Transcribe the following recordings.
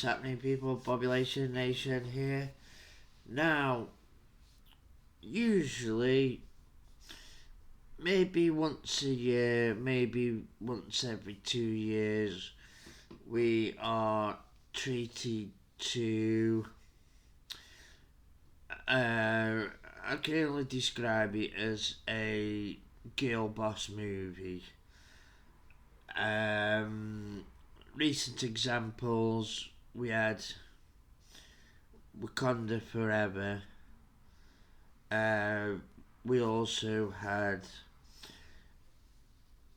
What's happening, people? Population Nation here. Now, usually, maybe once a year, maybe once every 2 years, we are treated to. I can only describe it as a girl boss movie. Um, Recent examples, we had Wakanda Forever. Uh, we also had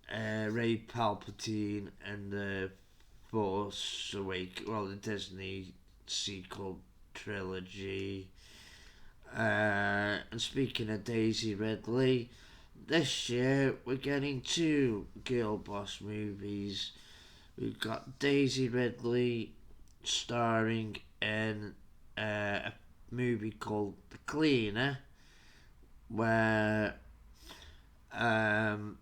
Ray Palpatine and the Force Awakens, well, the Disney sequel trilogy. And speaking of Daisy Ridley, this year we're getting two girl boss movies. We've got Daisy Ridley starring in a movie called The Cleaner, where um,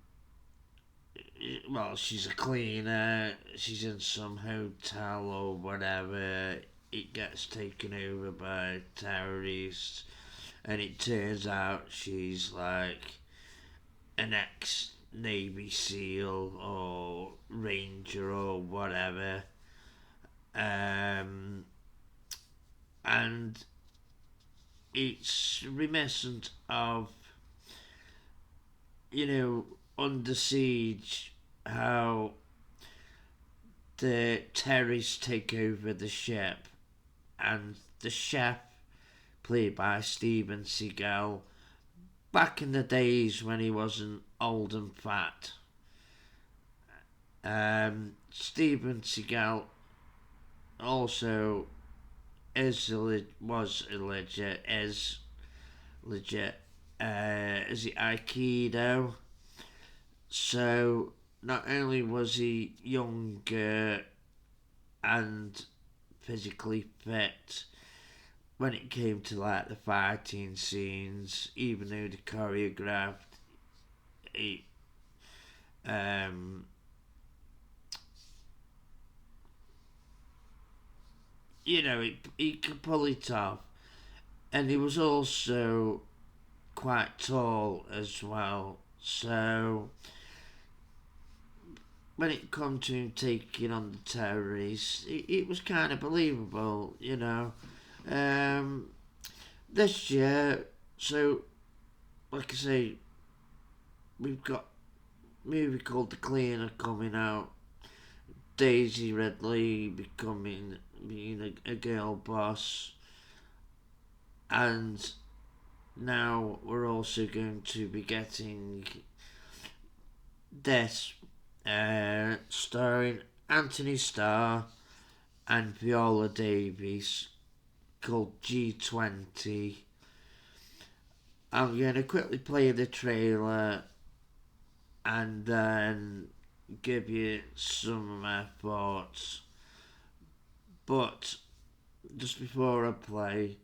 she's a cleaner, she's in some hotel or whatever, it gets taken over by terrorists, and it turns out she's like an ex Navy SEAL or Ranger or whatever. And it's reminiscent of, Under Siege, how the terrorists take over the ship, and the chef, played by Steven Seagal, back in the days when he wasn't old and fat. Steven Seagal also was legit, is legit, is it Aikido? So not only was he younger and physically fit when it came to like the fighting scenes, even though the choreographed, he, um, he could pull it off, and he was also quite tall as well. So when it come to him taking on the terrorists, it was kind of believable, This year, so like I say, we've got a movie called The Cleaner coming out. Daisy Ridley being a girl boss, and now we're also going to be getting this, starring Anthony Starr and Viola Davis, called G20. I'm going to quickly play the trailer and then give you some of my thoughts. But just before I play,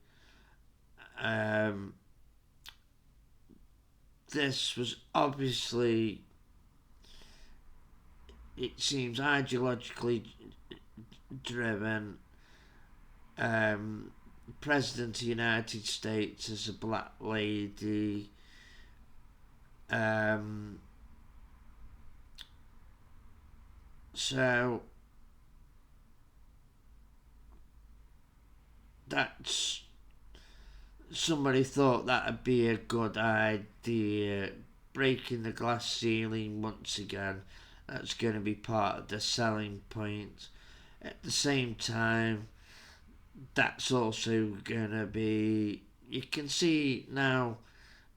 this was obviously, it seems, ideologically driven. President of the United States is a black lady. So that's, somebody thought that'd be a good idea. Breaking the glass ceiling once again. That's going to be part of the selling point. At the same time, that's also going to be, you can see now,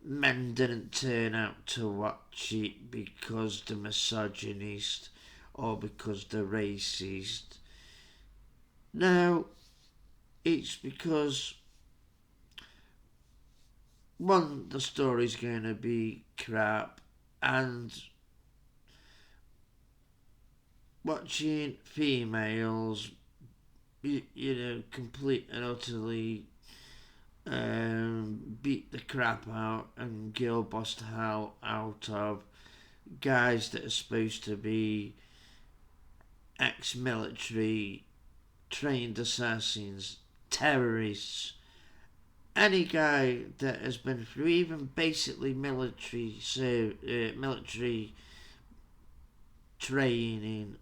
men didn't turn out to watch it because they're misogynist or because they're racist. No, it's because, one, the story's going to be crap, and watching females, complete and utterly beat the crap out and girl boss the hell out of guys that are supposed to be ex-military trained assassins, terrorists, any guy that has been through even basically military training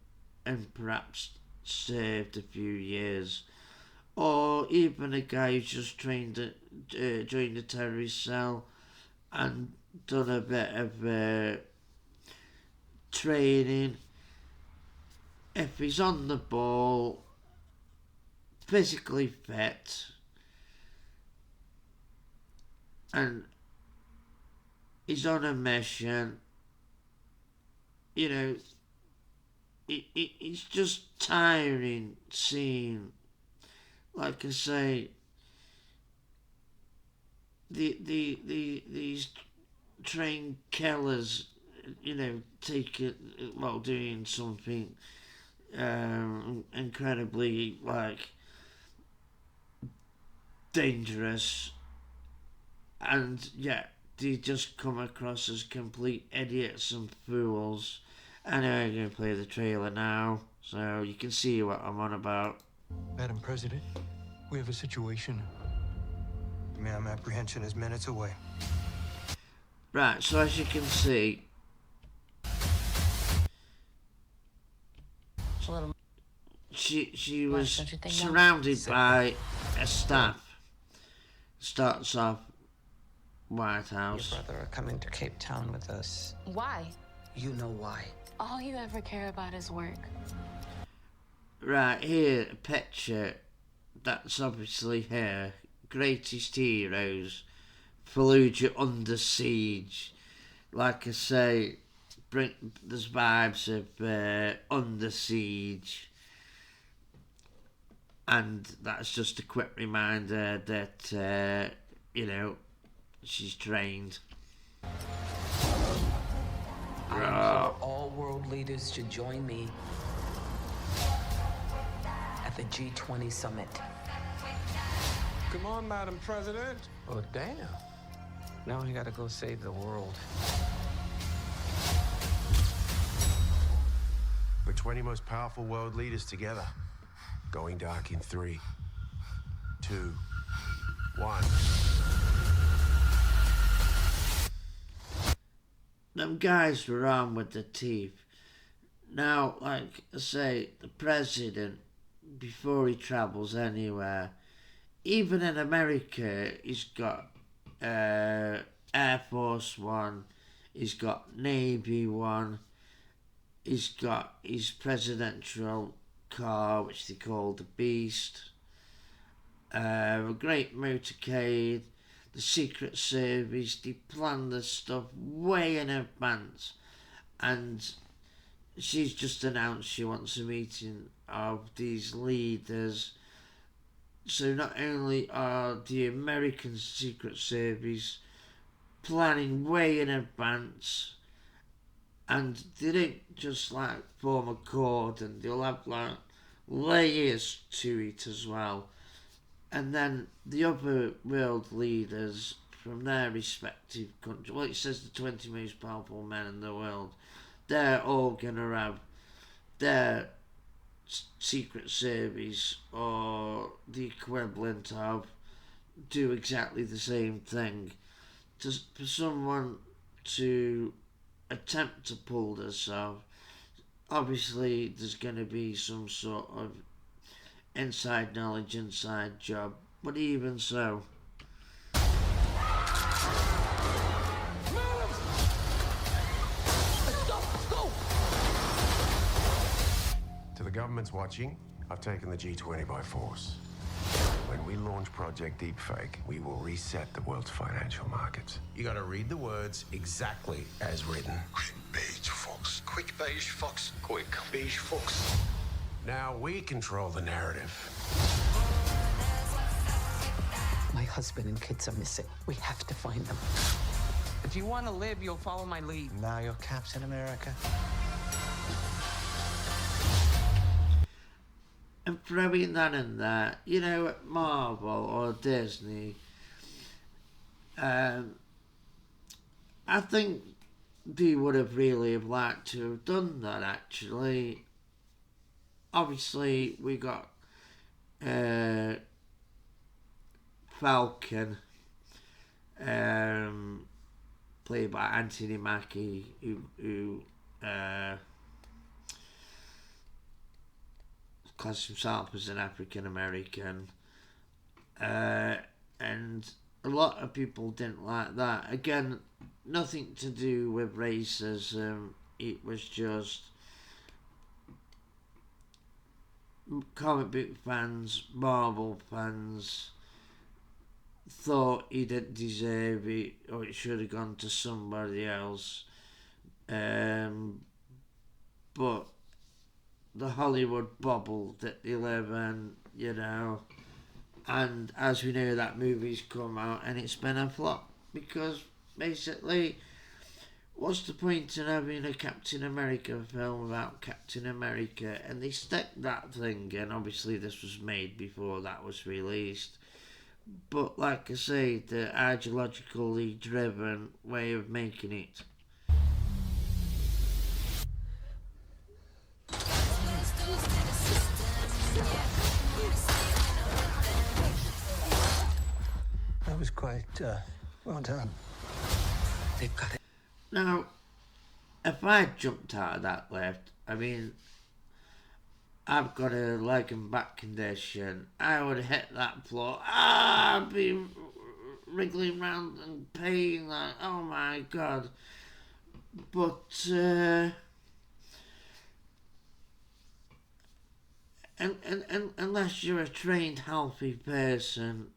and perhaps served a few years, or even a guy who's just joined a terrorist cell and done a bit of training. If he's on the ball, physically fit, and he's on a mission, it's just tiring seeing, like I say, these trained killers, doing something incredibly dangerous, and yet they just come across as complete idiots and fools. Anyway, I'm going to play the trailer now, so you can see what I'm on about. Madam President, we have a situation. Ma'am, apprehension is minutes away. Right, so as you can see, she was surrounded by a staff. Starts off White House. Your brother are coming to Cape Town with us. Why? You know why. All you ever care about is work. Right, here, a picture. That's obviously her. Greatest Heroes. Fallujah Under Siege. Like I say, there's vibes of Under Siege. And that's just a quick reminder that, she's trained. I implore all world leaders to join me at the G20 summit. Come on, Madam President. Oh, damn. Now we gotta go save the world. We're 20 most powerful world leaders together. Going dark in 3, 2, 1. Them guys were on with the teeth. Now, like I say, the president, before he travels anywhere, even in America, he's got Air Force One, he's got Navy One, he's got his presidential car, which they call the Beast, a great motorcade, the Secret Service. They plan this stuff way in advance, and she's just announced she wants a meeting of these leaders. So not only are the American Secret Service planning way in advance, and they don't just form a cordon, they'll have layers to it as well. And then the other world leaders from their respective countries, well, it says the 20 most powerful men in the world, they're all going to have their Secret Service or the equivalent of do exactly the same thing. For someone to attempt to pull this off, obviously there's going to be some sort of inside knowledge, inside job, but even so. To the governments watching, I've taken the G20 by force. When we launch Project Deepfake, we will reset the world's financial markets. You gotta read the words exactly as written. Quick beige fox. Quick beige fox. Quick beige fox. Now we control the narrative. My husband and kids are missing. We have to find them. If you want to live, you'll follow my lead. Now you're Captain America. And throwing that in there, at Marvel or Disney, I think they would have really liked to have done that, actually. Obviously, we got Falcon, played by Anthony Mackie, who classed himself as an African American, and a lot of people didn't like that. Again, nothing to do with racism. It was just comic book fans, Marvel fans thought he didn't deserve it, or it should have gone to somebody else. But the Hollywood bubble that they live in, and as we know, that movie's come out and it's been a flop because basically, what's the point in having a Captain America film without Captain America? And they stuck that thing in. Obviously, this was made before that was released. But like I say, the ideologically driven way of making it. That was quite, well done. They've got it. Now, if I jumped out of that lift, I mean, I've got a leg and back condition. I would hit that floor. I'd be wriggling around in pain. Like, oh my god. But and unless you're a trained, healthy person,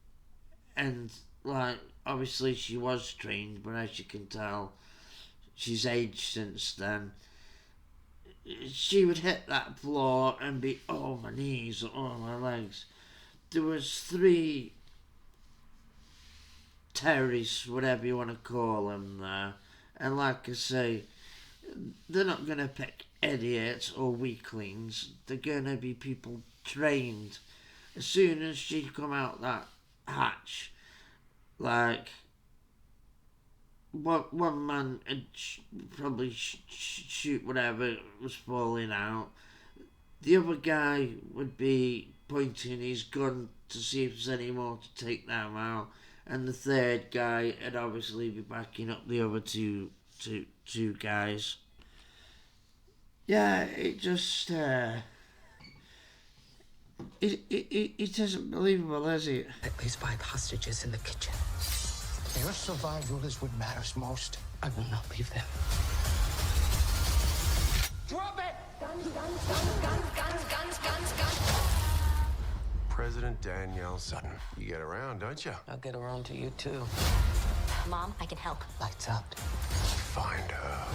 and like obviously she was trained, but as you can tell, she's aged since then. She would hit that floor and be, oh, my knees, oh, my legs. There was 3 terrorists, whatever you want to call them, there. And like I say, they're not going to pick idiots or weaklings. They're going to be people trained. As soon as she come out that hatch, like, one man would probably shoot whatever was falling out. The other guy would be pointing his gun to see if there's any more to take them out. And the third guy would obviously be backing up the other two guys. Yeah, it just... It isn't believable, is it? At least 5 hostages in the kitchen. Your survival is what matters most. I will not leave them. Drop it! President Danielle Sutton. You get around, don't you? I'll get around to you too. Mom, I can help. Lights out. Find her.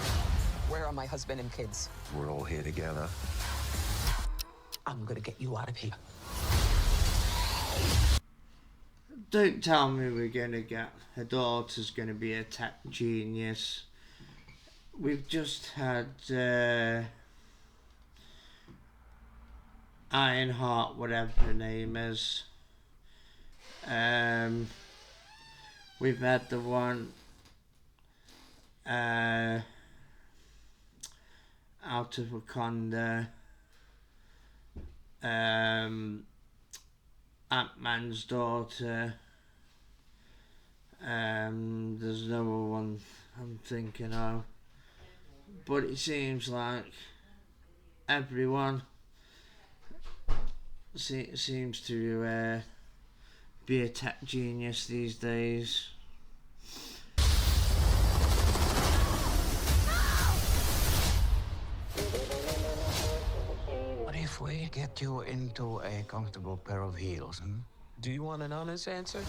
Where are my husband and kids? We're all here together. I'm gonna get you out of here. Don't tell me we're going to get her daughter's going to be a tech genius. We've just had Ironheart, whatever her name is. We've had the one out of Wakanda. Ant-Man's daughter. There's another one I'm thinking of. But it seems like everyone seems to be a tech genius these days. What if we get you into a comfortable pair of heels, hmm? Do you want an honest answer?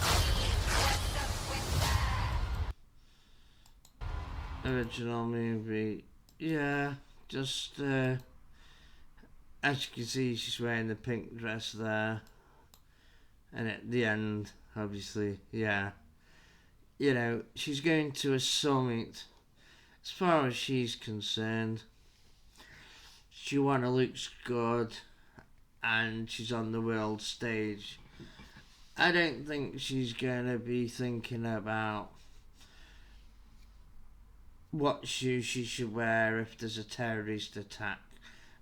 Original movie, yeah, just as you can see, she's wearing the pink dress there, and at the end, obviously, yeah, she's going to a summit. As far as she's concerned, she won a looks good, and she's on the world stage. I don't think she's going to be thinking about what shoes she should wear if there's a terrorist attack,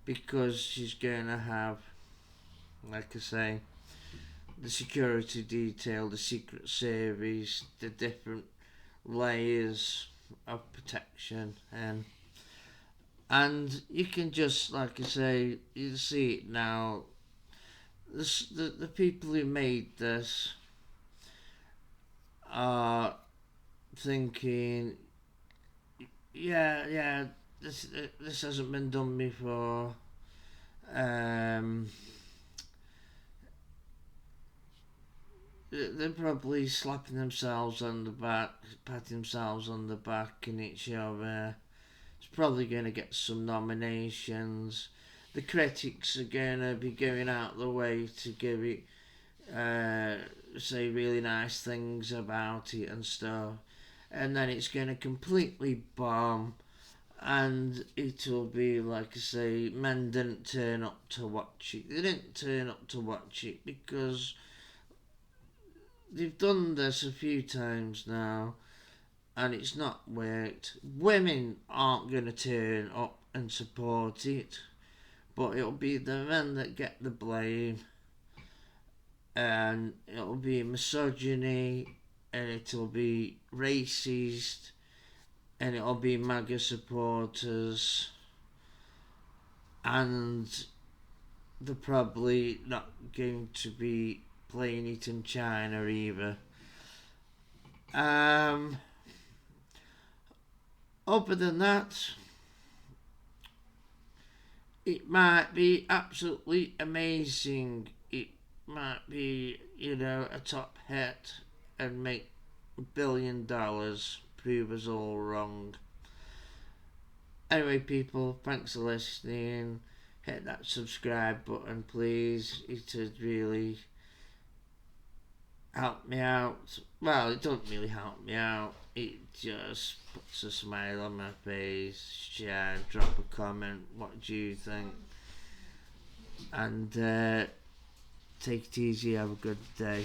because she's going to have, like I say, the security detail, the secret service, the different layers of protection, and you can just, like I say, you see it now. The people who made this are thinking, yeah, this hasn't been done before. They're probably slapping themselves on the back, patting themselves on the back, and it's probably going to get some nominations. The critics are going to be going out the way to give it, say really nice things about it and stuff, and then it's going to completely bomb, and it'll be, like I say, men didn't turn up to watch it. They didn't turn up to watch it because they've done this a few times now and it's not worked. Women aren't going to turn up and support it, but it'll be the men that get the blame, and it'll be misogyny, and it'll be racist, and it'll be MAGA supporters, and they're probably not going to be playing it in China either. Other than that, it might be absolutely amazing. It might be, a top hit and make $1 billion, prove us all wrong. Anyway, people, thanks for listening. Hit that subscribe button, please. It would really help me out. Well, it doesn't really help me out. It just puts a smile on my face. Share, drop a comment. What do you think? And take it easy. Have a good day.